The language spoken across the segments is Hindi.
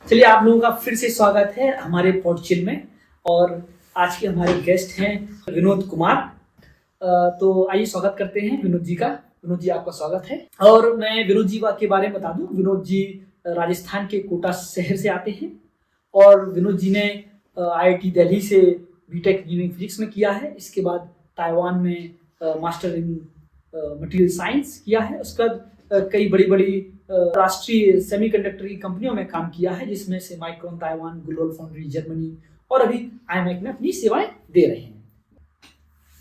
चलिए, आप लोगों का फिर से स्वागत है हमारे पॉडचिल में। और आज के हमारे गेस्ट हैं विनोद कुमार। तो आइए स्वागत करते हैं विनोद जी का। विनोद जी, आपका स्वागत है। और मैं विनोद जी के बारे में बता दूं, विनोद जी राजस्थान के कोटा शहर से आते हैं। और विनोद जी ने IIT दिल्ली से बीटेक इंजीनियरिंग फिजिक्स में किया है। इसके बाद ताइवान में मास्टर इन मटेरियल साइंस किया है। उसके बाद कई बड़ी बड़ी राष्ट्रीय सेमीकंडक्टर की कंपनियों में काम किया है, जिसमें से micron Taiwan, global foundry Germany और अभी IMEC में अपनी सेवाएं दे रहे हैं।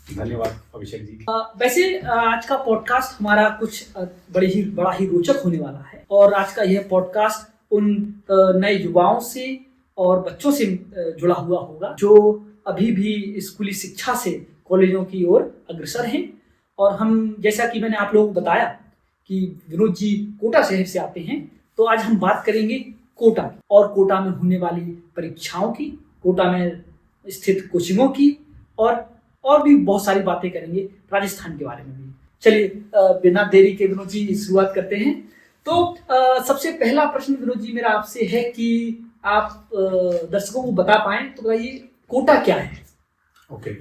धन्यवाद अभिषेक जी। वैसे आज का पॉडकास्ट हमारा कुछ बड़ा ही रोचक होने वाला है। और आज का यह पॉडकास्ट उन नए युवाओं से और बच्चों से जुड़ा हुआ होगा जो अभी भी स्कूली शिक्षा से कॉलेजों की ओर अग्रसर हैं। और हम, जैसा कि मैंने आप लोगों को बताया कि विनोद जी कोटा शहर से आते हैं, तो आज हम बात करेंगे कोटा और कोटा में होने वाली परीक्षाओं की, कोटा में स्थित कोचिंगों की, और भी बहुत सारी बातें करेंगे राजस्थान के बारे में भी। चलिए, बिना देरी के विनोद जी शुरुआत करते हैं। तो सबसे पहला प्रश्न विनोद जी मेरा आपसे है कि आप दर्शकों को बता पाएं तो बताइए, कोटा क्या है? ओके,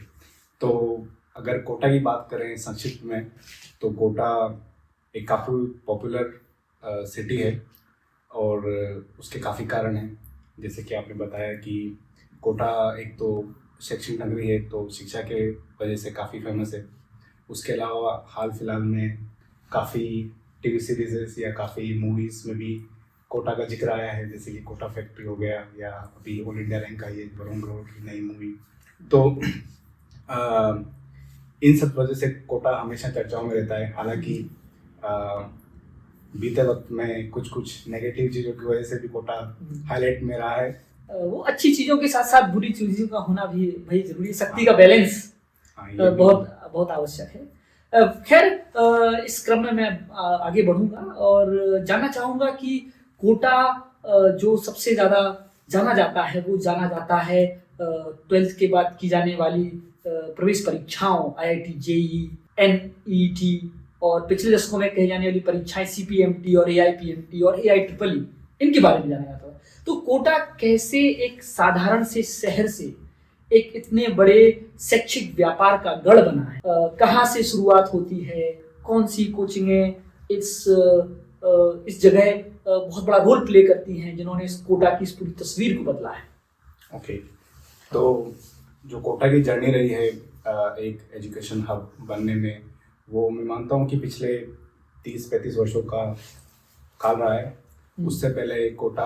तो अगर कोटा की बात करें संक्षिप्त में, तो कोटा एक काफ़ी पॉपुलर सिटी है और उसके काफ़ी कारण हैं। जैसे कि आपने बताया कि कोटा एक तो शैक्षणिक नगरी है, तो शिक्षा के वजह से काफ़ी फेमस है। उसके अलावा हाल फिलहाल में काफ़ी टीवी सीरीज़ या काफ़ी मूवीज़ में भी कोटा का जिक्र आया है, जैसे कि कोटा फैक्ट्री हो गया, या अभी ऑल इंडिया रैंक आई है वरुण ग्रोवर की नई मूवी। तो इन सब वजह से कोटा हमेशा चर्चाओं में रहता है। हालांकि बीते वक्त में कुछ नेगेटिव चीज़ों की वजह से भी कोटा हाईलाइट में रहा है। वो अच्छी चीज़ों के साथ साथ बुरी चीज़ों का होना भी भाई जरूरी है। शक्ति का बैलेंस बहुत आवश्यक है। खैर, इस क्रम में मैं आगे बढ़ूंगा और जानना चाहूँगा कि कोटा जो सबसे ज़्यादा जाना जाता है, वो जाना जाता है 12th के बाद की जाने वाली प्रवेश परीक्षाओं, IIT, JEE, NET और पिछले दशकों में कही जाने वाली परीक्षाएं CPMT और AIPMT और AIEEE, इनके बारे में जाना जाता है। तो कोटा कैसे एक साधारण से शहर से एक इतने बड़े शैक्षिक व्यापार का गढ़ बना है? कहाँ से शुरुआत होती है? कौन सी कोचिंगें इस जगह बहुत बड़ा रोल प्ले करती हैं, जिन्होंने इस कोटा की इस पूरी तस्वीर को बदला है? ओके, तो जो कोटा की जर्नी रही है एक एजुकेशन हब बनने में, वो मैं मानता हूँ कि पिछले 30-35 वर्षों का काल रहा है। उससे पहले कोटा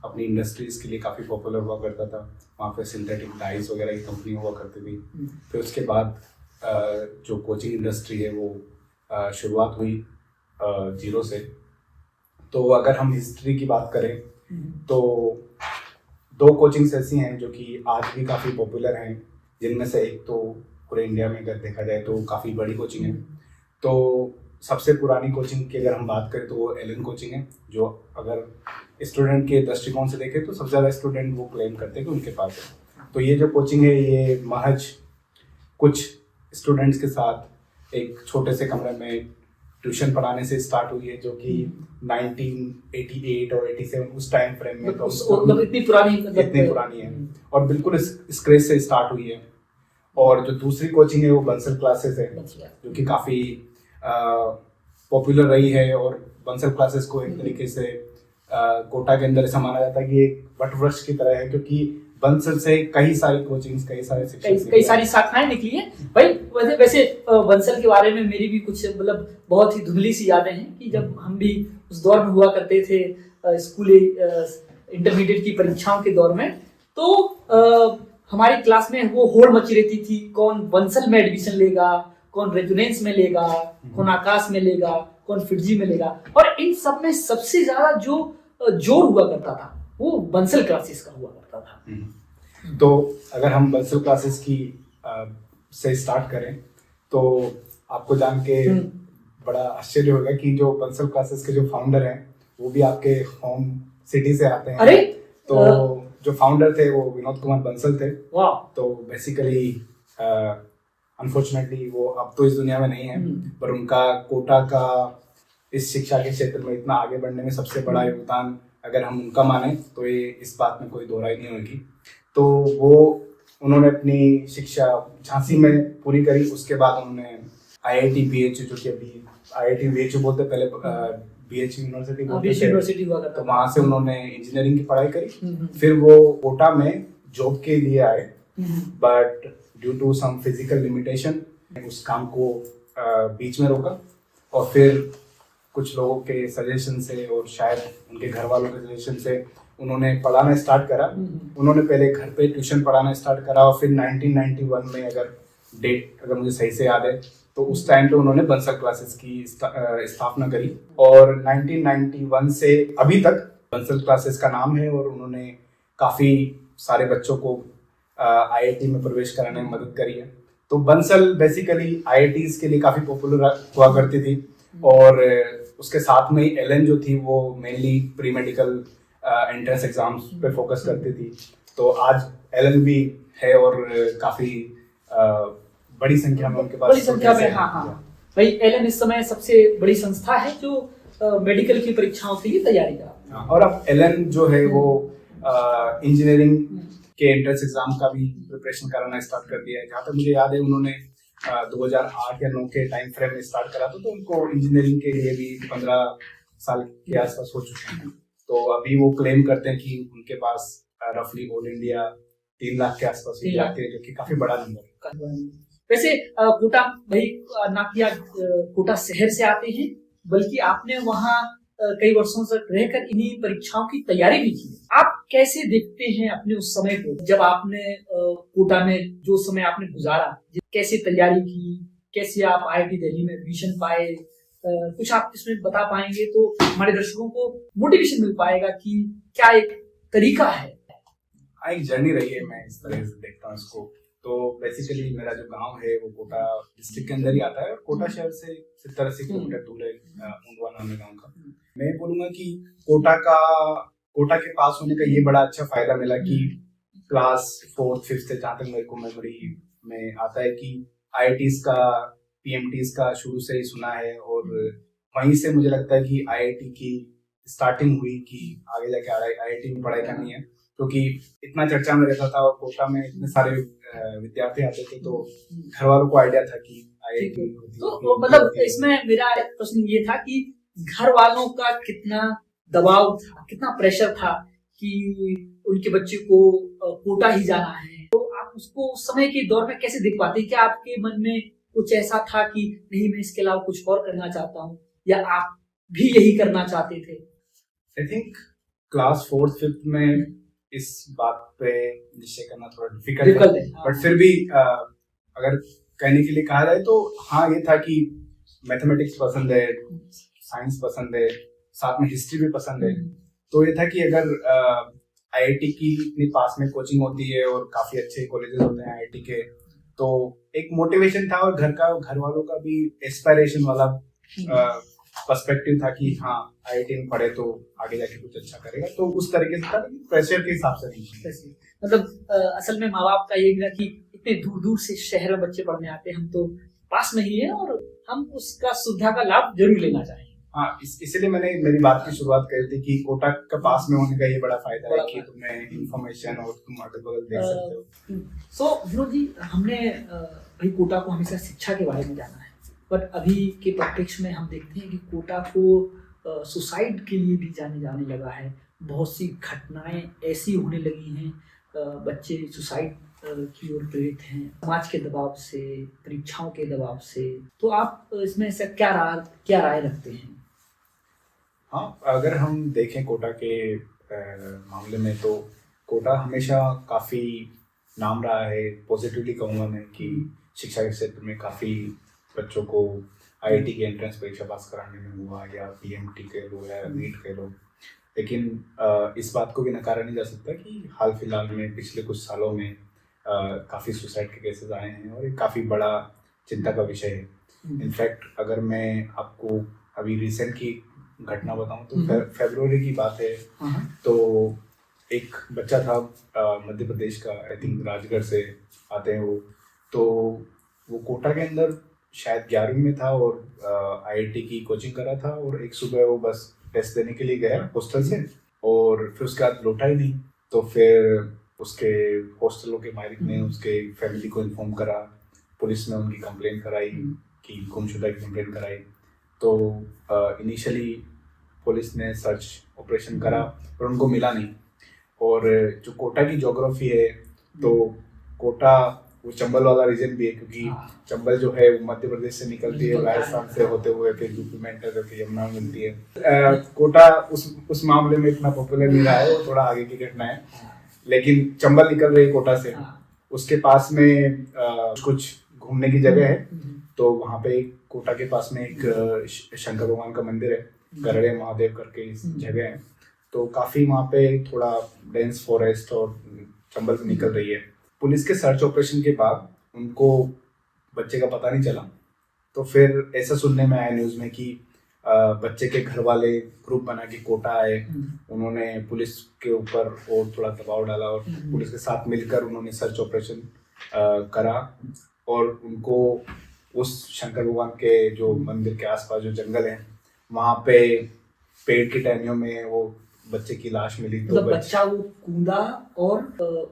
अपनी इंडस्ट्रीज़ के लिए काफ़ी पॉपुलर हुआ करता था। वहाँ पे सिंथेटिक डाइस वगैरह की कंपनी हुआ करती थी। फिर उसके बाद जो कोचिंग इंडस्ट्री है वो शुरुआत हुई जीरो से। तो अगर हम हिस्ट्री की बात करें तो 2 कोचिंग्स ऐसी हैं जो कि आज भी काफ़ी पॉपुलर हैं, जिनमें से एक तो पूरे इंडिया में अगर देखा जाए तो काफ़ी बड़ी कोचिंग है। तो सबसे पुरानी कोचिंग की अगर हम बात करें तो वो LN कोचिंग है, जो अगर स्टूडेंट के दृष्टिकोण से देखें तो सबसे ज़्यादा स्टूडेंट वो क्लेम करते हैं कि उनके पास है। तो ये जो कोचिंग है, ये महज कुछ स्टूडेंट्स के साथ एक छोटे से कमरे में ट्यूशन पढ़ाने से स्टार्ट हुई है, जो कि 1988 और 87 उस टाइम फ्रेम में, तो इतनी पुरानी है और बिल्कुल इस क्रेज से स्टार्ट हुई है। और जो दूसरी कोचिंग है वो बंसल क्लासेस है, जो कि काफ़ी पॉपुलर रही है। और बंसल क्लासेस को एक तरीके से कोटा के अंदर ऐसा माना जाता है कि एक वटवृक्ष की तरह है, क्योंकि बंसल से कई सारी कोचिंग्स, कई सारी शाखाएं निकली हैं भाई। वैसे बंसल के बारे में मेरी भी कुछ मतलब बहुत ही धुंधली सी यादें हैं कि जब हम भी उस दौर में हुआ करते थे, स्कूली इंटरमीडिएट की परीक्षाओं के दौर में, तो हमारी क्लास में वो होड़ मची रहती थी, कौन बंसल में एडमिशन लेगा, कौन रेजोनेंस में लेगा, कौन आकाश में लेगा, कौन फिटजी में लेगा। और इन सब में सबसे ज्यादा जो जोर हुआ करता था वो बंसल क्लासेस का हुआ करता था। तो अगर हम बंसल क्लासेस की से स्टार्ट करें तो आपको जान के बड़ा आश्चर्य होगा कि जो बंसल क्लासेस के जो फाउंडर हैं वो भी आपके होम सिटी से आते हैं। अरे तो जो फाउंडर थे वो विनोद कुमार बंसल थे। वाह। तो बेसिकली अनफॉर्चुनेटली वो अब तो इस दुनिया में नहीं है, पर उनका कोटा का इस शिक्षा के क्षेत्र में इतना आगे बढ़ने में सबसे बड़ा योगदान अगर हम उनका माने तो ये इस बात में कोई दो राय नहीं होगी। तो वो उन्होंने अपनी शिक्षा झांसी में पूरी करी, उसके बाद उन्होंने IIT BHU, जो कि अभी IIT BHU बोलते, पहले BHU यूनिवर्सिटी बोलते थे, यूनिवर्सिटी हुआ करता तो था। वहाँ से उन्होंने इंजीनियरिंग की पढ़ाई करी। फिर वो कोटा में जॉब के लिए आए, but due to some physical limitation उस काम को बीच में रोका, और फिर कुछ लोगों के सजेशन से और शायद उनके घर वालों के सजेशन से उन्होंने पढ़ाना स्टार्ट करा। उन्होंने पहले घर पे ट्यूशन पढ़ाना स्टार्ट करा, और फिर 1991 में, अगर मुझे सही से याद है, तो उस टाइम पे उन्होंने बंसल क्लासेस की स्थापना करी, और 1991 से अभी तक बंसल क्लासेस का नाम है, और उन्होंने काफ़ी सारे बच्चों को IIT में प्रवेश कराने में मदद करी है। तो बंसल बेसिकली IITs के लिए काफ़ी पॉपुलर हुआ करती थी, और उसके साथ में ही LN जो थी वो mainly pre medical entrance exams पे फोकस करती थी। तो आज LN भी है, और काफ़ी बड़ी संख्या में उनके पास, बड़ी संख्या में, हाँ भाई LN इस समय सबसे बड़ी संस्था है जो मेडिकल की परीक्षाओं के लिए तैयारी कर रहा है। और अब LN जो है वो इंजीनियरिंग के एंट्रेंस एग्जाम का भी प्रिपरेशन कराना स्टार्ट कर दिया है। जहाँ तक मुझे याद है उन्होंने 2008 या 9 के टाइम फ्रेम में स्टार्ट करा था, तो उनको इंजीनियरिंग के लिए भी 15 साल के आसपास हो चुके हैं। तो अभी वो क्लेम करते हैं कि उनके पास रफली ऑल इंडिया 3 लाख के आसपास विद्यार्थी है, जो कि काफी बड़ा नंबर है। वैसे कोटा भाई, ना कि आप कोटा शहर से आते हैं, बल्कि आपने वहाँ कई वर्षों से रहकर इन्हीं परीक्षाओं की तैयारी भी की। आप कैसे देखते हैं अपने उस समय को, जब आपने कोटा में जो समय आपने गुजारा, कैसे तैयारी की, कैसे आप IIT दिल्ली में एडमिशन पाए, कुछ आप इसमें बता पाएंगे तो हमारे दर्शकों को मोटिवेशन मिल पाएगा कि क्या एक तरीका है। एक जर्नी रही है, मैं इस तरह से देखता हूँ इसको। तो बेसिकली मेरा जो गांव है वो कोटा डिस्ट्रिक्ट के अंदर ही आता है, और कोटा शहर से 70-80 किलोमीटर दूर है, ऊंडवा नाम है गाँव का। मैं बोलूंगा कि कोटा के पास होने का ये बड़ा अच्छा फायदा मिला कि क्लास 4th 5th से, जहाँ तक मेरे को मेमोरी में आता है, कि IITs का PMTs का शुरू से ही सुना है, और वहीं से मुझे लगता है कि IIT की स्टार्टिंग हुई कि आगे जाके IIT में पढ़ाई करनी है, क्योंकि इतना चर्चा में रहता था, और कोटा में इतने सारे विद्यार्थी आते थे, तो घर वालों को आइडिया था कि IIT। तो मतलब इसमें मेरा प्रश्न ये था कि घर वालों का कितना दबाव था, कितना प्रेशर था कि उनके बच्चे को कोटा ही जाना है, तो आप उसको उस समय के दौर में कैसे देख पाते? क्या आपके मन में कुछ ऐसा था कि नहीं, मैं इसके अलावा कुछ और करना चाहता हूँ, या आप भी यही करना चाहते थे? I think class 4th 5th में इस बात पे निश्चय करना थोड़ा डिफिकल्ट है, बट फिर भी अगर कहने के लिए कहा जाए तो हाँ, ये था कि मैथमेटिक्स पसंद है, साइंस पसंद है, साथ में हिस्ट्री भी पसंद है। तो ये था कि अगर IIT की इतनी पास में कोचिंग होती है और काफी अच्छे कॉलेजेस होते हैं IIT के, तो एक मोटिवेशन था, और घर वालों का भी एस्पायरेशन वाला पर्सपेक्टिव था कि हाँ, IIT में पढ़े तो आगे जाके कुछ अच्छा करेगा। तो उस तरीके से था, प्रेशर के हिसाब से नहीं। मतलब असल में माँ बाप का ये था कि इतने दूर दूर से शहर में बच्चे पढ़ने आते हैं, हम तो पास में ही है और हम उसका सुविधा का लाभ जरूर लेना चाहेंगे। हाँ, इसलिए मैंने मेरी बात की शुरुआत करी थी कि कोटा का पास में होने का ये बड़ा फायदा है कि तुम्हें इंफॉर्मेशन और तुम अगल बगल देख सकते हो। सो विनोद जी, हमने भाई कोटा को हमेशा शिक्षा के बारे में जाना है, बट अभी के परिप्रेक्ष्य में हम देखते हैं कि कोटा को सुसाइड के लिए भी जाने लगा है। बहुत सी घटनाएं ऐसी होने लगी हैं, बच्चे सुसाइड की ओर प्रेरित हैं, समाज के दबाव से, परीक्षाओं के दबाव से। तो आप इसमें से क्या राय रखते हैं? हाँ, अगर हम देखें कोटा के मामले में, तो कोटा हमेशा काफ़ी नाम रहा है, पॉजिटिवली कहूँगा मैं, कि शिक्षा के क्षेत्र में काफ़ी बच्चों को IIT की एंट्रेंस परीक्षा पास कराने में हुआ, या PMT कह लो या नीट कह लो। लेकिन इस बात को भी नकारा नहीं जा सकता कि हाल फिलहाल में पिछले कुछ सालों में काफ़ी सुसाइड के केसेस आए हैं, और ये काफ़ी बड़ा चिंता का विषय है। इनफैक्ट अगर मैं आपको अभी रिसेंट की घटना बताऊं तो फरवरी की बात है, तो एक बच्चा था मध्य प्रदेश का, आई थिंक राजगढ़ से आते हैं वो, तो वो कोटा के अंदर शायद 11वीं में था और IIT की कोचिंग कर रहा था, और एक सुबह वो बस टेस्ट देने के लिए गया हॉस्टल से, और फिर उसके बाद लौटा ही नहीं। तो फिर उसके हॉस्टलों के मालिक ने उसके फैमिली को इन्फॉर्म करा, पुलिस ने उनकी कंप्लेन कराई कि गुमशुदा की कंप्लेन कराई। तो इनिशियली पुलिस ने सर्च ऑपरेशन करा पर उनको मिला नहीं। और जो कोटा की ज्योग्राफी है, तो कोटा वो चंबल वाला रीजन भी है, क्योंकि चंबल जो है वो मध्य प्रदेश से निकलती है, राजस्थान से होते हुए फिर यूपी में एंटर करके यमुना में मिलती है। कोटा उस मामले में इतना पॉपुलर नहीं रहा है, वो थोड़ा आगे की घटना है। लेकिन चंबल निकल रही है कोटा से, उसके पास में कुछ घूमने की जगह है। तो वहाँ पे कोटा के पास में एक शंकर भगवान का मंदिर है, गरड़े महादेव करके इस जगह है। तो काफी वहाँ पे थोड़ा डेंस फॉरेस्ट और चंबल से निकल रही है। पुलिस के सर्च ऑपरेशन के बाद उनको बच्चे का पता नहीं चला। तो फिर ऐसा सुनने में आया न्यूज में कि बच्चे के घर वाले ग्रुप बना के कोटा आए, उन्होंने पुलिस के ऊपर और थोड़ा दबाव डाला और पुलिस के साथ मिलकर उन्होंने सर्च ऑपरेशन करा और उनको उस शंकर भगवान के जो मंदिर के आसपास जो जंगल है वहाँ पे पेड़ की टहनियों में वो बच्चे की लाश मिली। तो बच्चा वो कूदा और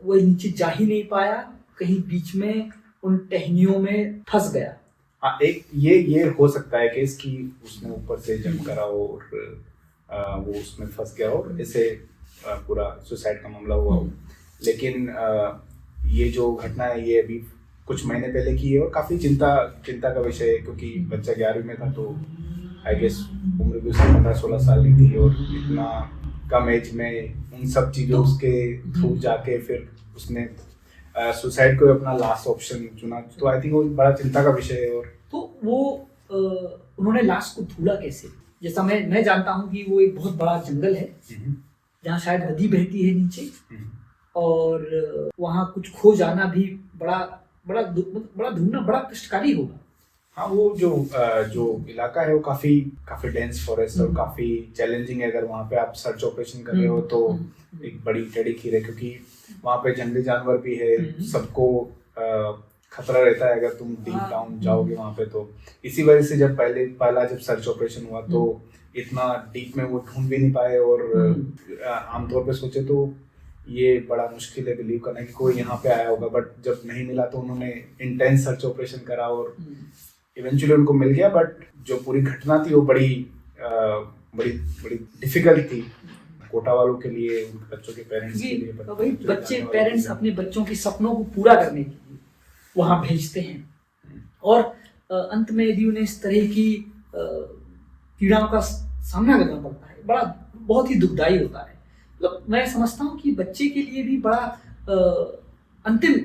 वो नीचे जा ही नहीं पाया, कहीं बीच में उन टहनियों में फंस गया। हाँ, एक ये हो सकता है कि इसकी उसने ऊपर से जंप करा और वो उसमें फंस गया और ऐसे पूरा सुसाइड का मामला हुआ। लेकिन ये जो घटना है ये अभी कुछ महीने पहले की है और काफी चिंता का विषय है, क्योंकि बच्चा 11वीं में था। तो आई गेस उम्र भी उसकी 15-16 साल की थी और इतना कम एज में उन सब चीजों के थ्रू जाके फिर उसने सुसाइड को अपना लास्ट ऑप्शन चुना। तो आई थिंक वो बड़ा चिंता का विषय है। और तो वो उन्होंने लाश को ढूंढा कैसे? जैसा मैं जानता हूँ कि वो एक बहुत बड़ा जंगल है जहाँ शायद नदी बहती है नीचे, और वहाँ कुछ खो जाना भी बड़ा ढूंढना बड़ा कष्टकारी होगा। हाँ, वो जो इलाका है वो काफी डेंस फॉरेस्ट और काफी चैलेंजिंग है। अगर वहाँ पे आप सर्च ऑपरेशन कर रहे हो तो एक बड़ी टेढ़ी खीर है, क्योंकि वहाँ पे जंगली जानवर भी है, सबको खतरा रहता है अगर तुम डीप डाउन जाओगे वहाँ पे। तो इसी वजह से जब पहला सर्च ऑपरेशन हुआ तो इतना डीप में वो ढूंढ भी नहीं पाए। और आमतौर पे सोचे तो ये बड़ा मुश्किल है बिलीव करना कि कोई यहाँ पे आया होगा, बट जब नहीं मिला तो उन्होंने इंटेंस सर्च ऑपरेशन करा और इवेंचुअली उनको मिल गया। बट जो पूरी घटना थी वो बड़ी डिफिकल्ट थी कोटा वालों के लिए, उनके बच्चों के पेरेंट्स के लिए। वही बच्चे पेरेंट्स अपने बच्चों के सपनों को पूरा करने के लिए वहाँ भेजते हैं और अंत में यदि उन्हें इस तरह की पीड़ाओं का सामना करना पड़ता है, बहुत ही दुखदाई होता है। मतलब मैं समझता हूँ कि बच्चे के लिए भी बड़ा अंतिम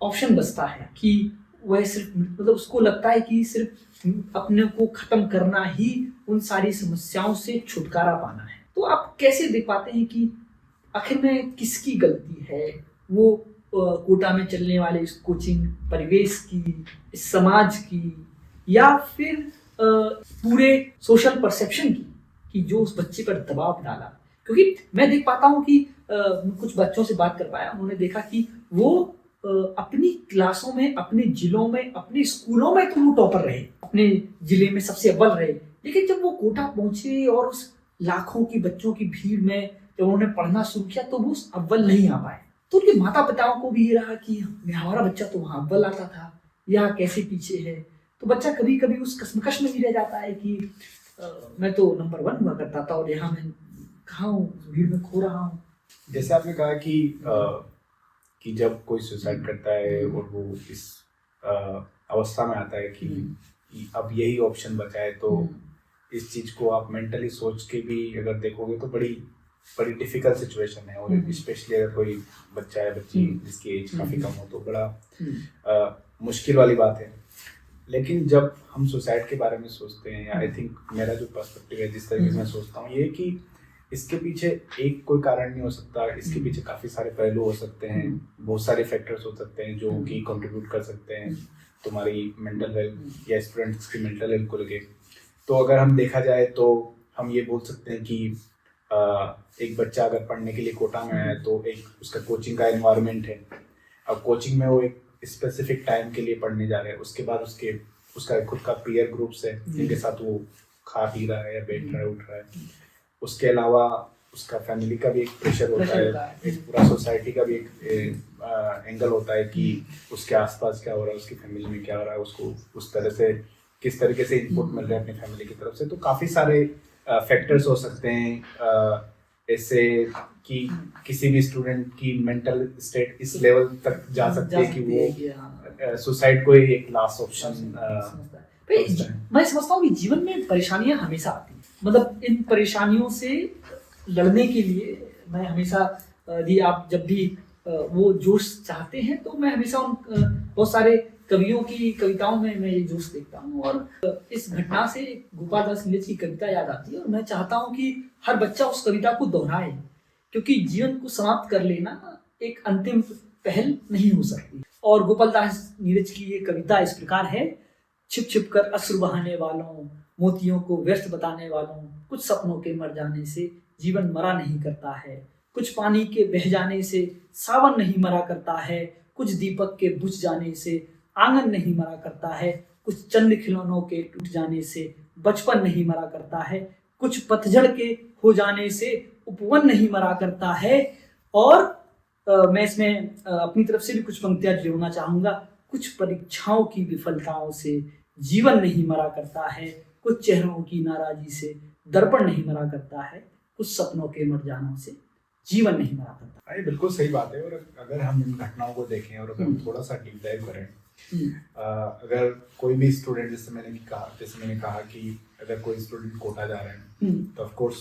ऑप्शन बचता है कि वह सिर्फ मतलब उसको लगता है कि सिर्फ अपने को खत्म करना ही उन सारी समस्याओं से छुटकारा पाना है। तो आप कैसे देख पाते हैं कि आखिर में किसकी गलती है? वो कोटा में चलने वाले इस कोचिंग परिवेश की, इस समाज की, या फिर पूरे सोशल परसेप्शन की कि जो उस बच्चे पर दबाव डाला? क्योंकि मैं देख पाता हूँ कि कुछ बच्चों से बात कर पाया, उन्होंने देखा कि वो अपनी क्लासों में, अपने जिलों में, अपने स्कूलों में तो वो टॉपर रहे, अपने जिले में सबसे अव्वल रहे, लेकिन जब वो कोटा पहुंचे और उस लाखों की बच्चों की भीड़ में जब उन्होंने पढ़ना शुरू किया तो वो अव्वल नहीं आ पाए। तो उनके माता पिताओं को भी ये रहा कि हमारा बच्चा तो वहाँ अव्वल आता था, यहाँ कैसे पीछे है। तो बच्चा कभी कभी उस कश्मकश में भी रह जाता है कि मैं तो नंबर 1 हुआ करता था और यहाँ मैं कहाँ हूँ, भीड़ में खो रहा हूँ। जैसे आपने कहा कि जब कोई सुसाइड करता है और वो इस अवस्था में आता है कि अब यही ऑप्शन बचा है, तो इस चीज को आप मेंटली सोच के भी अगर देखोगे तो बड़ी डिफिकल्ट सिचुएशन है। और स्पेशली अगर कोई बच्चा है, बच्ची जिसकी एज काफी कम हो तो बड़ा मुश्किल वाली बात है। लेकिन जब हम सुसाइड के बारे में सोचते हैं, आई थिंक मेरा जो पर्सपेक्टिव है, जिस तरीके से मैं सोचता हूँ, ये कि इसके पीछे एक कोई कारण नहीं हो सकता, इसके पीछे काफी सारे पहलू हो सकते हैं, बहुत सारे फैक्टर्स हो सकते हैं जो कि कंट्रीब्यूट कर सकते हैं तुम्हारी मेंटल हेल्थ या स्टूडेंट्स की मेंटल हेल्थ को लेके। तो अगर हम देखा जाए तो हम ये बोल सकते हैं कि एक बच्चा अगर पढ़ने के लिए कोटा में आया तो एक उसका कोचिंग का एनवायरनमेंट है। अब कोचिंग में वो एक स्पेसिफिक टाइम के लिए पढ़ने जा रहे हैं, उसके बाद उसका खुद का पीयर ग्रुप्स है जिनके साथ वो खा पी रहा है या बैठ रहा है, उठ रहा है। उसके अलावा उसका फैमिली का भी एक प्रेशर होता है, एक पूरा सोसाइटी का भी एक एंगल होता है कि उसके आसपास क्या हो रहा है, उसकी फैमिली में क्या हो रहा है, उसको उस तरह से किस तरीके से इनपुट मिल रहा है अपनी फैमिली की तरफ से। तो काफ़ी सारे फैक्टर्स हो सकते हैं ऐसे कि किसी भी स्टूडेंट की मेंटल स्टेट इस लेवल तक जा सकती है कि वो सुसाइड को ही एक लास्ट ऑप्शन मैं समझता हूँ कि जीवन में परेशानियां हमेशा आती हैं, मतलब इन परेशानियों से लड़ने के लिए मैं हमेशा यदि आप जब भी वो जोश चाहते हैं तो मैं हमेशा उन बहुत सारे कवियों की कविताओं में मैं ये जोश देखता हूँ। और इस घटना से गोपाल दास नीरज की कविता याद आती है और मैं चाहता हूँ कि हर बच्चा उस कविता को दोहराए, क्योंकि जीवन को समाप्त कर लेना एक अंतिम पहल नहीं हो सकती। और गोपाल दास नीरज की ये कविता इस प्रकार है: छिप छिप कर अश्रु बहाने वालों, मोतियों को व्यर्थ बताने वालों, कुछ सपनों के मर जाने से जीवन मरा नहीं करता है, कुछ पानी के बह जाने से सावन नहीं मरा करता है, कुछ दीपक के बुझ जाने से आंगन नहीं मरा करता है, कुछ चंद खिलौनों के टूट जाने से बचपन नहीं मरा करता है, कुछ पतझड़ के हो जाने से उपवन नहीं मरा करता है। और मैं इसमें अपनी तरफ से भी कुछ पंक्तियां जोड़ना चाहूंगा: कुछ परीक्षाओं की विफलताओं से जीवन नहीं मरा करता है, कुछ चेहरों की नाराजी से दर्पण नहीं मरा करता है, कुछ सपनों के मर जाने से जीवन नहीं मरा करता। अरे बिल्कुल सही बात है। और अगर हम इन घटनाओं को देखें और अगर हम थोड़ा सा डीप डाइव करें, अगर कोई भी स्टूडेंट, जैसे मैंने कहा कि अगर कोई स्टूडेंट कोटा जा रहे हैं तो ऑफ कोर्स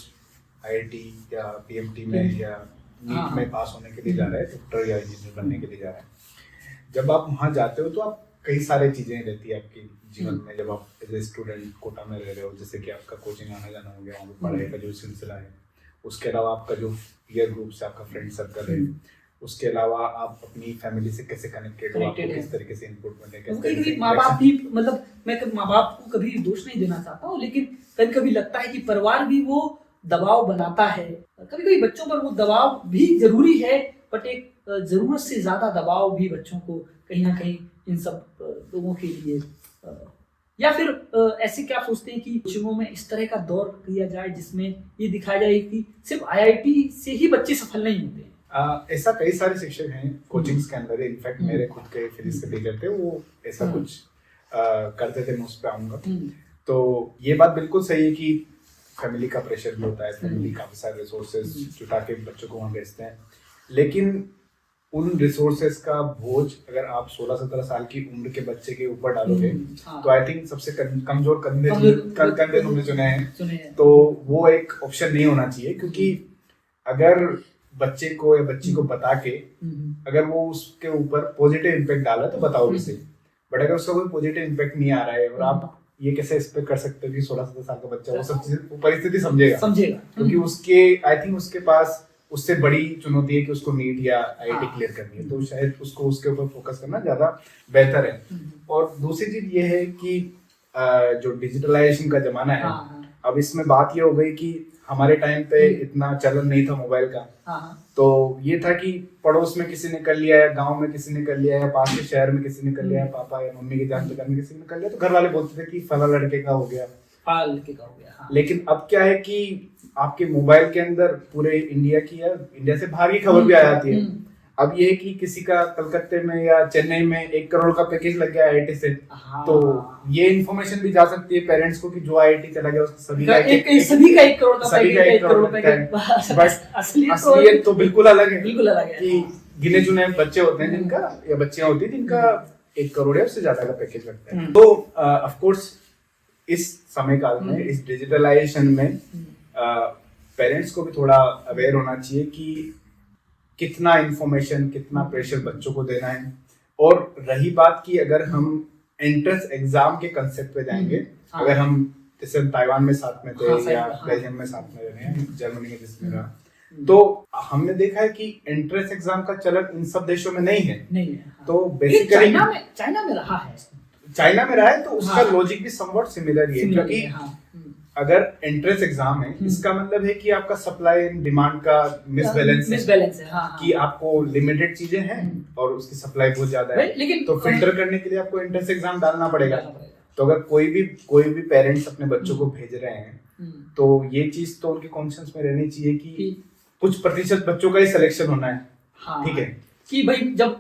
आईआईटी या पीएमटी में या नीट में पास होने के लिए जा रहे हैं, डॉक्टर या इंजीनियर बनने के लिए जा रहे हैं। जब आप वहाँ जाते हो तो आप कई सारे चीजें रहती है आपके जीवन में। जब आप एज ए स्टूडेंट कोटा में रह रहे हो, जैसे कि आपका कोचिंग आना जाना हो गया, वहाँ पे पढ़ाई का जो सिलसिला है, उसके अलावा आपका जो पीयर ग्रुप से आपका फ्रेंड सर्कल है, उसके अलावा आप अपनी फैमिली से कैसे कनेक्टेड हो, आपको किस तरीके से इनपुट मिलेगा। माँ बाप भी, मतलब मैं माँ बाप को कभी दोष नहीं देना चाहता हूँ, लेकिन कभी कभी लगता है कि परिवार भी वो दबाव बनाता है। कभी कभी बच्चों पर वो दबाव भी जरूरी है, बट एक जरूरत से ज्यादा दबाव भी बच्चों को कहीं ना कहीं इन सब लोगों के लिए, या फिर ऐसे क्या सोचते हैं कि कोचिंगों में इस तरह का दौर किया जाए जिसमें ये दिखाया जाए कि सिर्फ आईआईटी से ही बच्चे सफल नहीं होते हैं। ऐसा कई सारे शिक्षक हैं कोचिंग्स के अंदर। इनफैक्ट मेरे खुद के फिजिक्स के टीचर थे, वो ऐसा कुछ करते थे। मैं उस पर आऊंगा। तो ये बात बिल्कुल सही है कि फैमिली का प्रेशर भी होता है, फैमिली काफी सारे रिसोर्सेज जुटा के बच्चों को वहाँ भेजते हैं, लेकिन उन रिसोर्सेज का बोझ अगर आप 16-17 साल की उम्र के बच्चे के ऊपर डालोगे तो आई थिंक सबसे कमजोर कंधे तुमने चुने हैं, तो वो एक ऑप्शन नहीं होना चाहिए। क्योंकि अगर बच्चे को या बच्ची को बता के अगर वो उसके ऊपर पॉजिटिव इम्पैक्ट डाला तो बताओ उसे, बट अगर उसका कोई पॉजिटिव इम्पैक्ट नहीं आ रहा है और आप ये कैसे एक्सपेक्ट कर सकते हो कि 16-17 साल का बच्चा वो सब चीजें परिस्थिति समझेगा, क्योंकि उसके आई थिंक उसके पास उससे बड़ी चुनौती है कि उसको नीट या आईआईटी क्लियर करनी है, तो शायद उसको उसके ऊपर फोकस करना ज्यादा बेहतर है। और दूसरी चीज ये है कि जो डिजिटलाइजेशन का जमाना है, अब इसमें बात ये हो गई कि हमारे टाइम पे इतना चलन नहीं था मोबाइल का, तो ये था कि पड़ोस में किसी ने कर लिया है, गांव में किसी ने कर लिया है, पास के शहर में किसी ने कर लिया है, पापा या मम्मी के जान पहचान में किसी ने कर लिया, तो घर वाले बोलते थे कि फला लड़के का हो गया, लड़के का हो गया। लेकिन अब क्या है कि आपके मोबाइल के अंदर पूरे इंडिया की या इंडिया से बाहर की खबर भी आ जाती है। अब ये है कि किसी का कलकत्ते में या चेन्नई में 1 करोड़ का पैकेज लग गया आईआईटी से, तो ये इन्फॉर्मेशन भी जा सकती है पेरेंट्स को कि जो आईआईटी चला गया उसका सभी का 1 करोड़ का पैकेज, बट असलियत तो बिल्कुल अलग है कि गिने चुने बच्चे होते हैं जिनका या बच्चियां होती है जिनका 1 करोड़ या उससे ज्यादा का पैकेज लगता है। तो ऑफ कोर्स इस समय काल में, इस डिजिटलाइजेशन में पेरेंट्स को भी थोड़ा अवेयर होना चाहिए कि कितना इंफॉर्मेशन, कितना प्रेशर बच्चों को देना है। और रही बात की अगर हम एंट्रेंस एग्जाम के कंसेप्ट पे जाएंगे, अगर हम जैसे ताइवान में साथ में थे या बेल्जियम में साथ में रहे हैं, जर्मनी में जिसमें रहा, तो हमने देखा है कि एंट्रेंस एग्जाम का चलन इन सब देशों में नहीं है। तो बेसिकली चाइना में रहा है, तो उसका लॉजिक भी समवॉट सिमिलर ही है, क्योंकि अगर एंट्रेंस एग्जाम है इसका मतलब है कि आपका सप्लाई एंड डिमांड का मिसबैलेंस है, कि आपको लिमिटेड चीजें हैं और उसकी सप्लाई बहुत ज्यादा है, लेकिन तो फिल्टर करने के लिए आपको एंट्रेंस एग्जाम डालना पड़ेगा। तो अगर कोई भी पेरेंट्स अपने बच्चों को भेज रहे हैं तो ये चीज तो उनके कॉन्शियस में रहनी चाहिए कि कुछ प्रतिशत बच्चों का ही सिलेक्शन होना है। हाँ, ठीक है कि भाई जब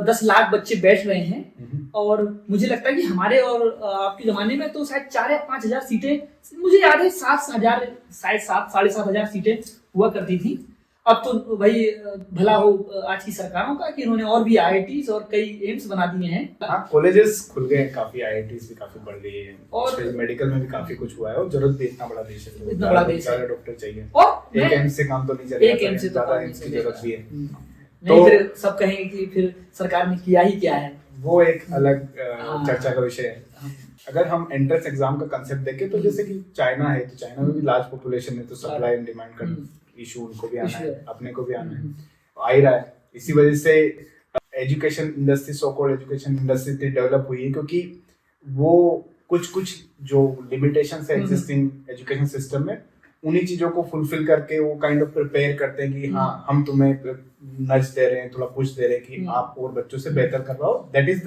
10 लाख बच्चे बैठ रहे हैं और मुझे लगता है कि हमारे और आपके जमाने में तो शायद 4 या 5 हजार सीटें, मुझे याद है 7,000 शायद 7-7,500 सीटें हुआ करती थी। अब तो भाई भला हो आज की सरकारों का कि इन्होंने और भी IITs और कई एम्स बना दिए हैं। हाँ, कॉलेजेस खुल गए हैं काफी, IITs भी काफी बढ़ गई है और मेडिकल में भी काफी कुछ हुआ है और जरूरत भी इतना बड़ा देश है, इतना बड़ा देश है, डॉक्टर चाहिए और एक एम्स से काम तो नहीं चलेगा, एक एम्स से तो ज्यादा काम एम्स की नहीं जरूरत भी है। नहीं फिर सब कहेंगे कि फिर सरकार ने किया ही क्या है, वो एक अलग चर्चा का विषय है। अगर हम एंट्रेंस एग्जाम का कंसेप्ट देखें तो जैसे कि चाइना है, तो चाइना में भी लार्ज पॉपुलेशन है, तो सप्लाई एंड डिमांड का इशू उनको भी आना है, अपने को भी आना है, आ ही रहा है। इसी वजह से education industry, so called education industry इतनी डेवलप हुई है क्योंकि वो कुछ जो लिमिटेशंस है एग्जिस्टिंग एजुकेशन सिस्टम में, उन्हीं चीजों को फुलफिल करके वो काइंड ऑफ प्रिपेयर करते हैं कि हाँ हम तुम्हें नच दे रहे हैं, थोड़ा पुश दे रहे हैं कि आप और बच्चों से बेहतर करवाओ। That is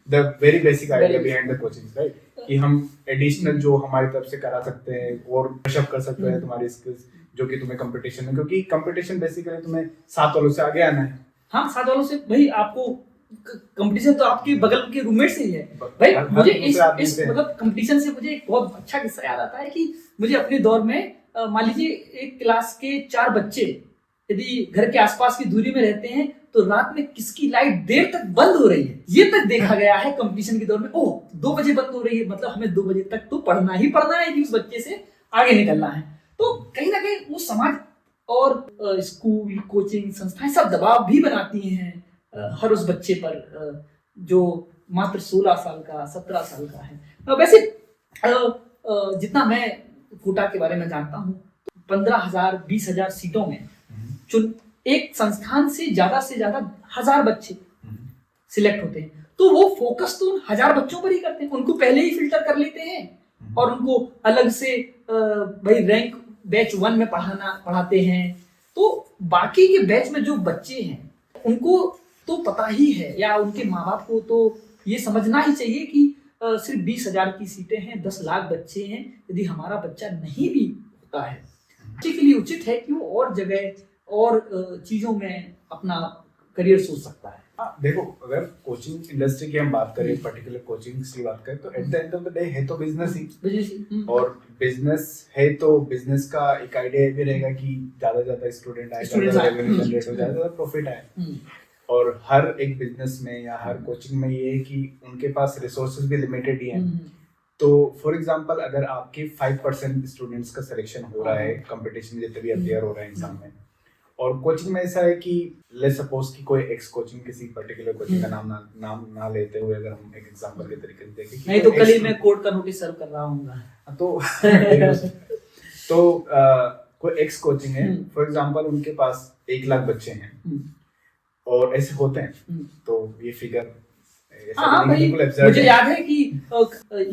the very basic idea behind the coaching, right? कि हम एडिशनल जो हमारी तरफ से करा सकते हैं और पुशअप कर सकते हैं तुम्हारी स्किल्स, जो कि तुम्हें कंपटीशन में, क्योंकि कंपटीशन बेसिकली तुम्हें 7 वालों से आगे आना है। हाँ, 7 वालों से भाई आपको कंपटीशन तो आपके बगल के रूममेट से ही है भाई। मुझे इस मतलब कंपटीशन से मुझे एक बहुत अच्छा किस्सा याद आता है कि मुझे अपने दौर में मान लीजिए एक क्लास के 4 बच्चे यदि घर के आसपास की दूरी में रहते हैं तो रात में किसकी लाइट देर तक बंद हो रही है ये तक देखा गया है कंपटीशन के दौर में। ओह 2 बजे बंद हो रही है, मतलब हमें 2 बजे तक तो पढ़ना ही पढ़ना है कि उस बच्चे से आगे निकलना है। तो कहीं ना कहीं वो समाज और स्कूल, कोचिंग संस्थाएं सब दबाव भी बनाती हैं हर उस बच्चे पर जो मात्र 16 साल का, 17 साल का है। वैसे जितना मैं कोटा के बारे में जानता हूँ, 15,000 20,000 सीटों में एक संस्थान से ज्यादा 1,000 बच्चे सिलेक्ट होते हैं, तो वो फोकस तो उन 1,000 बच्चों पर ही करते हैं, उनको पहले ही फिल्टर कर लेते हैं और उनको अलग से भाई रैंक बैच 1 में पढ़ाते हैं। तो बाकी के बैच में जो बच्चे हैं उनको तो पता ही है, या उनके माँ बाप को तो ये समझना ही चाहिए कि सिर्फ 20,000 की सीटें हैं, 10 लाख बच्चे हैं, यदि हमारा बच्चा नहीं भी होता है बच्चे के लिए उचित है कि वो और जगह और चीजों में अपना करियर सोच सकता है। देखो, अगर कोचिंग इंडस्ट्री की हम बात करें, पर्टिकुलर कोचिंग की बात करें, तो at the end of the day है तो बिजनेस ही। और बिजनेस है तो बिजनेस का एक आइडिया भी रहेगा कि ज्यादा स्टूडेंट आए, ज्यादा रेवेन्यू जनरेट हो, ज्यादा प्रॉफिट आए। और हर एक बिजनेस में या हर कोचिंग में ये है कि उनके पास रिसोर्सेज भी लिमिटेड ही हैं। तो फॉर एग्जांपल अगर आपके 5% स्टूडेंट्स का सिलेक्शन हो रहा है कंपटीशन जितने भी अपियर हो रहे हैं एग्जाम में, और कोचिंग में ऐसा है कि लेट्स सपोज कि कोई एक्स कोचिंग, किसी पर्टिकुलर कोचिंग का नाम ना लेते हुए अगर हम एक एग्जांपल के तरीके से देखें, नहीं तो कल ही मैं कोर्ट का नोटिस सर्व कर रहा हूँ तो कोई एक्स कोचिंग है फॉर एग्जांपल, उनके पास 1 लाख बच्चे हैं और ऐसे होते हैं, तो ये फिगर हाँ भाई, मुझे याद है कि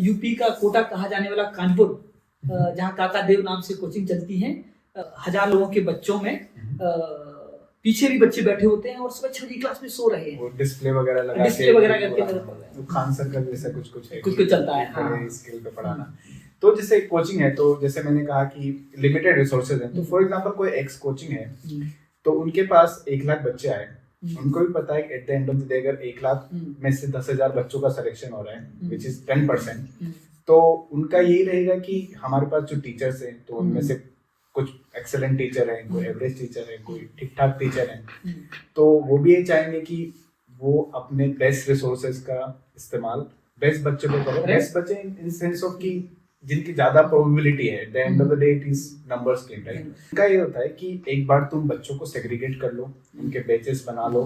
यूपी का कोटा कहा जाने वाला कानपुर, जहाँ काका देव नाम से कोचिंग चलती है, 1,000 लोगों के बच्चों में पीछे भी बच्चे बैठे होते हैं और सुबह 6 क्लास में सो रहे हैं, डिस्प्ले वगैरह करके खान सर का जैसा कुछ है, कुछ चलता है हाँ। स्किल पे पढ़ाना। तो जैसे कोचिंग है, तो जैसे मैंने कहा कि लिमिटेड रिसोर्सेज हैं, तो फॉर एग्जांपल कोई एक्स कोचिंग है तो उनके पास 1 लाख बच्चे आए, उनको भी पता है कि at the end of the day अगर 1 लाख में से 10,000 बच्चों का सिलेक्शन हो रहा है विच इज 10%, तो उनका यही रहेगा कि हमारे पास जो टीचर्स हैं तो उनमें से कुछ एक्सेलेंट टीचर हैं, कोई एवरेज टीचर है, कोई ठीक ठाक टीचर हैं, तो वो भी ये चाहेंगे कि वो अपने बेस्ट रिसोर्सेज का इस्तेमाल बेस्ट बच्चों पे करें। बेस्ट बच्चे इन सेंस ऑफ कि जिनकी ज्यादा प्रोबेबिलिटी है, at the end of the day it is numbers game, right? इनका ये होता है कि एक बार तुम बच्चों को सेग्रीगेट कर लो, उनके बैचेस बना लो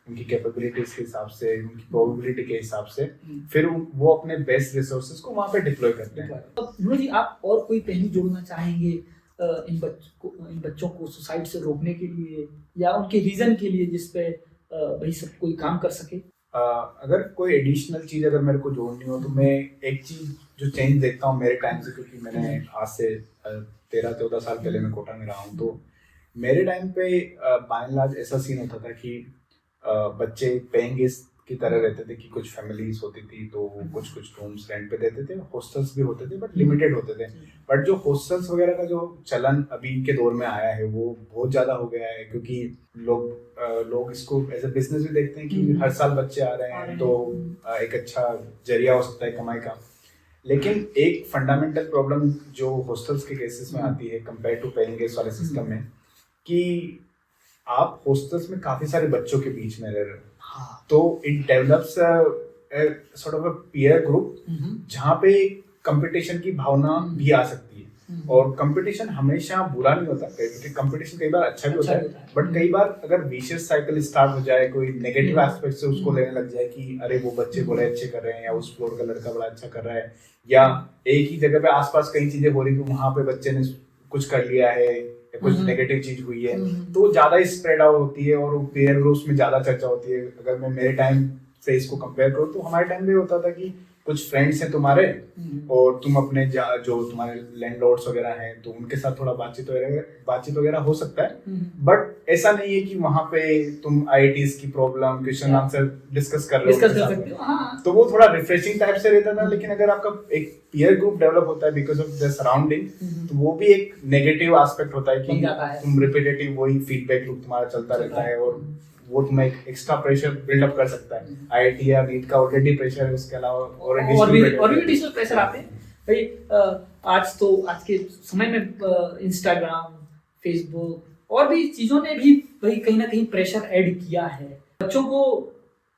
उनकी कैपेबिलिटीज के हिसाब से, उनकी प्रोबेबिलिटी के हिसाब से, फिर वो अपने बेस्ट रिसोर्सेज को वहां पे डिप्लॉय करते हैं। तो जी आप और कोई पहलू जोड़ना चाहेंगे इन बच्चों को सुसाइड से रोकने के लिए या उनके रीजन के लिए जिस पे भाई सब कोई काम कर सके? अगर कोई एडिशनल चीज अगर मेरे को जोड़नी हो तो मैं एक चीज जो चेंज देखता हूँ मेरे टाइम से, क्योंकि मैंने आज से 13-14 साल पहले मैं कोटा में रहा हूँ, तो मेरे टाइम पे बाय एंड लार्ज ऐसा सीन होता था कि बच्चे पेइंग गेस्ट की तरह रहते थे कि कुछ फैमिलीज होती थी तो वो कुछ कुछ रूम्स रेंट पे देते थे, हॉस्टल्स भी होते थे बट लिमिटेड होते थे। बट जो हॉस्टल्स वगैरह का जो चलन अभी के दौर में आया है वो बहुत ज़्यादा हो गया है, क्योंकि लोग इसको एज ए बिजनेस भी देखते हैं कि हर साल बच्चे आ रहे हैं तो एक अच्छा जरिया हो सकता है कमाई का। लेकिन एक फंडामेंटल प्रॉब्लम जो हॉस्टल्स के केसेस में आती है कंपेयर टू पेइंग गेस्ट वाले सिस्टम में, कि आप हॉस्टल्स में काफी सारे बच्चों के बीच में रह रहे हो, तो it develops sort of a peer group जहाँ पे कंपटीशन की भावना भी आ सकती है। और कंपटीशन हमेशा बुरा नहीं होता, कंपटीशन कई बार अच्छा भी होता है, बट कई बार अगर विशियस साइकिल स्टार्ट हो जाए, कोई नेगेटिव एस्पेक्ट से उसको लेने लग जाए कि अरे वो बच्चे बड़े अच्छे कर रहे हैं या उस फ्लोर का लड़का बड़ा अच्छा कर रहा है, या एक ही जगह पे आसपास कई चीजें हो रही कि वहां पे बच्चे ने कुछ कर लिया है, कुछ नेगेटिव चीज हुई है, तो ज्यादा स्प्रेड आउट होती है और पीयर ग्रुप्स में ज्यादा चर्चा होती है। अगर मैं मेरे टाइम से इसको कंपेयर करूँ तो हमारे टाइम में होता था कि कुछ फ्रेंड्स हैं तुम्हारे और तुम अपने जो तुम्हारे लैंडलॉर्ड्स वगैरह हैं तो उनके साथ थोड़ा बातचीत वगैरह हो सकता है, बट ऐसा नहीं है कि वहां पे तुम आईआईटीज की प्रॉब्लम क्वेश्चन आंसर डिस्कस कर रहे हो, तो वो थोड़ा रिफ्रेशिंग टाइप से रहता था। लेकिन अगर आपका एक पीयर ग्रुप डेवलप होता है बिकॉज ऑफ द सराउंडिंग, तो वो भी एक नेगेटिव एस्पेक्ट होता है कि तुम रिपीटेटिव वही फीडबैक लूप तुम्हारा चलता रहता है और वो तुम्हें एक एक्स्ट्रा प्रेशर बिल्डअप कर सकता है। आईआईटी या नीट का ऑलरेडी प्रेशर है, उसके अलावा और भी एडिशनल प्रेशर आते हैं भाई। आज के समय में इंस्टाग्राम, फेसबुक और भी चीजों ने भी भाई कहीं ना कहीं प्रेशर ऐड किया है। बच्चों को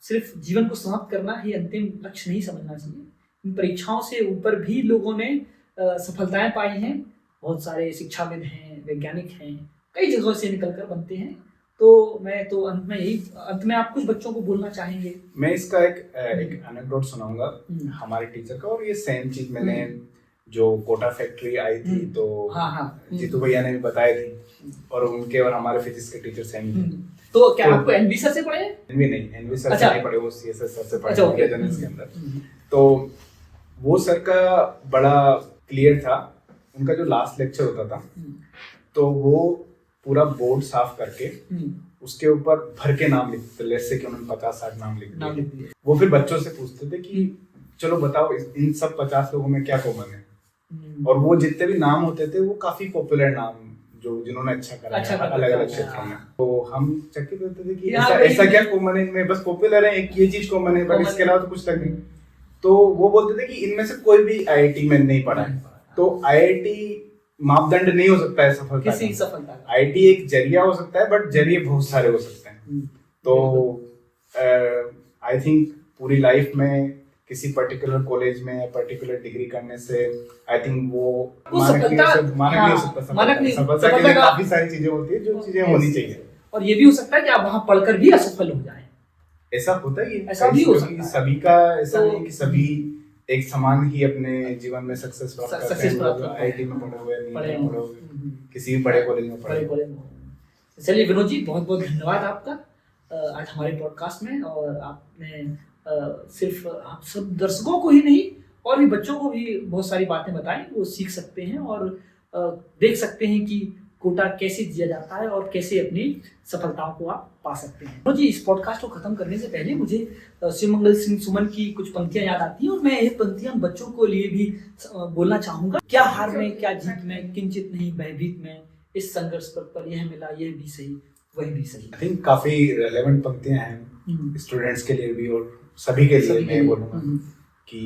सिर्फ जीवन को समाप्त करना ही अंतिम लक्ष्य नहीं समझना चाहिए। इन परीक्षाओं से ऊपर भी लोगों ने सफलताएं पाई हैं। बहुत सारे शिक्षाविद हैं, वैज्ञानिक हैं, कई जगहों से निकलकर बनते हैं। तो मैं तो अंत में आप कुछ बच्चों को बोलना चाहेंगे? मैं इसका एक एनेक्डोट सुनाऊंगा हमारे टीचर का, और ये सेम चीज मैंने जो कोटा फैक्ट्री आई थी तो जीतू भैया ने भी बताई थी, और उनके और हमारे फिजिक्स के टीचर सेम थे। तो क्या आपको एनवी सर से पढ़े? एनवी नहीं, एनवी सर से नहीं पढ़े, वो सीएसएस सर से पढ़े के अंदर। तो वो सर का बड़ा क्लियर था, उनका जो लास्ट लेक्चर होता था तो वो पूरा बोर्ड साफ करके उसके ऊपर भर के नाम लिखते थे। लेट्स से कि उन्होंने 50-60 नाम लिख दिए। वो फिर बच्चों से पूछते थे कि चलो बताओ इन सब 50 लोगों में क्या कॉमन है, और वो जितने भी नाम होते थे वो काफी पॉपुलर नाम जो जिन्होंने अच्छा करा अलग अलग क्षेत्रों में। तो हम चक्कित होते थे कि ऐसा क्या कॉमन है इनमें, बस पॉपुलर है, एक ये चीज कॉमन है, बट इसके अलावा तो कुछ लग नहीं। तो वो बोलते थे कि इनमें से कोई भी आईआईटी में नहीं पढ़ा है, तो आईआईटी मापदंड नहीं हो सकता है सफलता, किसी सफलता। आईआईटी एक जरिया हो सकता है, बट जरिए बहुत सारे हो सकते हैं। तो आई थिंक पूरी लाइफ में किसी पर्टिकुलर कॉलेज में पर्टिकुलर डिग्री करने से आई थिंक वो मानक नहीं हो सकता। सफलता के लिए काफी सारी चीजें होती है जो चीजें होनी चाहिए, और ये भी हो सकता है कि आप वहां पढ़कर भी असफल हो जाए। ऐसा होता ही है, ऐसा भी हो सकता है। सभी का ऐसा नहीं कि सभी एक समान ही अपने जीवन में सक्सेस प्राप्त करते हैं। आईआईटी में पढ़े हुए, पढ़े हुए, किसी भी बड़े कॉलेज में पढ़े। चलिए विनोद जी, बहुत बहुत धन्यवाद आपका आज हमारे पॉडकास्ट में। और आपने सिर्फ आप सब दर्शकों को ही नहीं और भी बच्चों को भी बहुत सारी बातें बताई, वो सीख सकते हैं और देख सकते हैं कि कोटा कैसे दिया जाता है और कैसे अपनी सफलताओं को आप पा सकते हैं। तो जी, इस पॉडकास्ट को खत्म करने से पहले मुझे शिवमंगल सिंह सुमन की कुछ पंक्तियां याद आती हैं, और मैं ये पंक्तियां बच्चों को लिए भी बोलना चाहूंगा। क्या हार में, क्या जीत में, किंचित नहीं भयभीत में, इस संघर्ष पर यह मिला, यह भी सही, वही भी सही। आई थिंक काफी रेलेवेंट पंक्तियां हैं स्टूडेंट्स के लिए भी और सभी के लिए। मैं बोलूँगा कि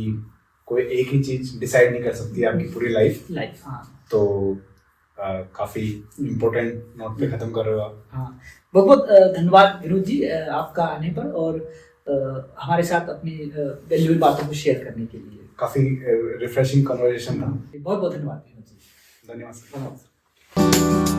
कोई एक ही चीज डिसाइड नहीं कर सकती आपकी पूरी लाइफ। तो काफी इम्पोर्टेंट नोट पे खत्म कर रहे हो आप। हाँ, बहुत बहुत धन्यवाद विनोद जी आपका आने पर और हमारे साथ अपनी वैल्यूएबल बातों को शेयर करने के लिए। काफी रिफ्रेशिंग कन्वर्सेशन था। बहुत बहुत धन्यवाद विनोद जी। धन्यवाद।